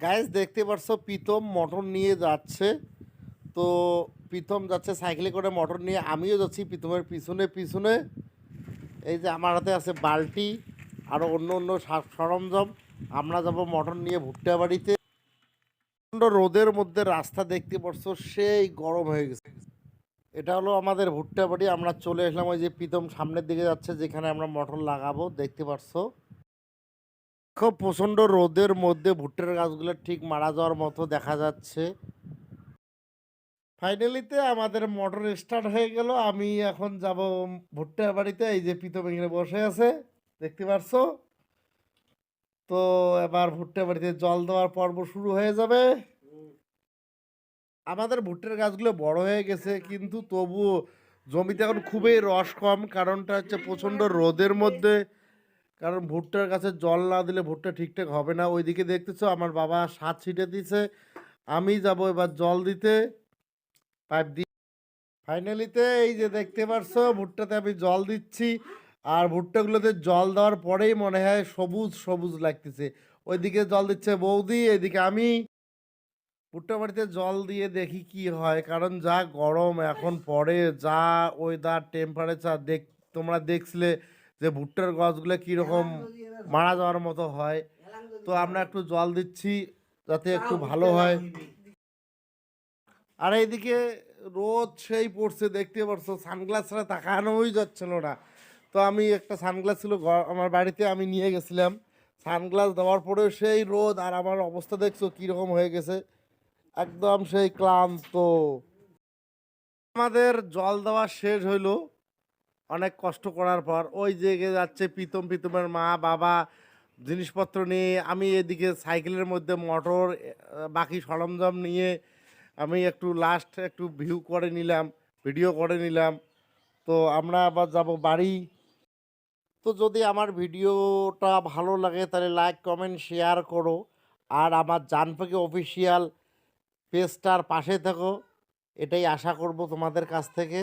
Guys দেখতে পারছো Pritam motor নিয়ে যাচ্ছে। তো প্রীতম যাচ্ছে সাইকেলে করে মোটর নিয়ে, আমিও যাচ্ছি প্রীতমের পিছনে পিছনে। এই যে আমার হাতে আছে বালতি আরও অন্য অন্য সরঞ্জাম। আমরা যাব মোটর নিয়ে ভুট্টা বাড়িতে। প্রচণ্ড রোদের মধ্যে রাস্তা দেখতে পারছো সেই গরম হয়ে গেছে। এটা হলো আমাদের ভুট্টা বাড়ি। আমরা চলে আসলাম, ওই যে প্রীতম সামনের দিকে যাচ্ছে যেখানে আমরা মোটর লাগাবো, দেখতে পারছো। খুব প্রচণ্ড রোদের মধ্যে ভুট্টার গাছগুলো ঠিক মারা যাওয়ার মতো দেখা যাচ্ছে। ফাইনালিতে আমাদের মোটর স্টার্ট হয়ে গেল। আমি এখন যাব ভুট্টা বাড়িতে। এই যে প্রীতম এখানে বসে আছে, দেখতে পারছো। তো এবার ভুট্টা বাড়িতে জল দেওয়ার পর্ব শুরু হয়ে যাবে। আমাদের ভুট্টার গাছগুলো বড় হয়ে গেছে, কিন্তু তবুও জমিতে এখন খুবই রস কম। কারণটা হচ্ছে প্রচণ্ড রোদের মধ্যে। কারণ ভুট্টার গাছে জল না দিলে ভুট্টা ঠিকঠাক হবে না। ওইদিকে দেখতেছো আমার বাবা সাত ছিটে দিছে, আমি যাব এবার জল দিতে পাইপ দিয়ে। ফাইনালিতে এই যে দেখতে পারছো ভুট্টাতে আমি জল দিচ্ছি। আর ভুট্টাগুলোতে জল দেওয়ার পরেই মনে হয় সবুজ সবুজ লাগতেছে। ওইদিকে জল দিচ্ছে বৌদি, এদিকে আমি। ভুট্টা বাড়িতে জল দিয়ে দেখি কি হয়, কারণ যা গরম এখন পড়ে, যা ওয়েদার টেম্পারেচার তোমরা দেখছিলে যে ভুট্টার গাছগুলো কীরকম মারা যাওয়ার মতো হয়। তো আমরা একটু জল দিচ্ছি যাতে একটু ভালো হয়। আর এইদিকে রোদ সেই পড়ছে, দেখতে পারছো। সানগ্লাস ছাড়া তাকানোই যাচ্ছিল না। তো আমি একটা সানগ্লাস ছিল আমার বাড়িতে, আমি নিয়ে গেছিলাম। সানগ্লাস দেওয়ার পরেও সেই রোদ, আর আমার অবস্থা দেখছো কীরকম হয়ে গেছে, একদম সেই ক্লান্ত। আমাদের জল দেওয়া শেষ হইলো অনেক কষ্ট করার পর। ওই যে যাচ্ছে প্রীতমের মা বাবা জিনিসপত্র নিয়ে। আমি এদিকে সাইকেলের মধ্যে মোটর বাকি সরঞ্জাম নিয়ে আমি একটু লাস্ট একটু ভিডিও করে নিলাম। তো আমরা আবার যাব বাড়ি। তো যদি আমার ভিডিওটা ভালো লাগে তাহলে লাইক কমেন্ট শেয়ার করো। আর আমার জানপাখি অফিসিয়াল পেজটার পাশে থাকো, এটাই আশা করব তোমাদের কাছ থেকে।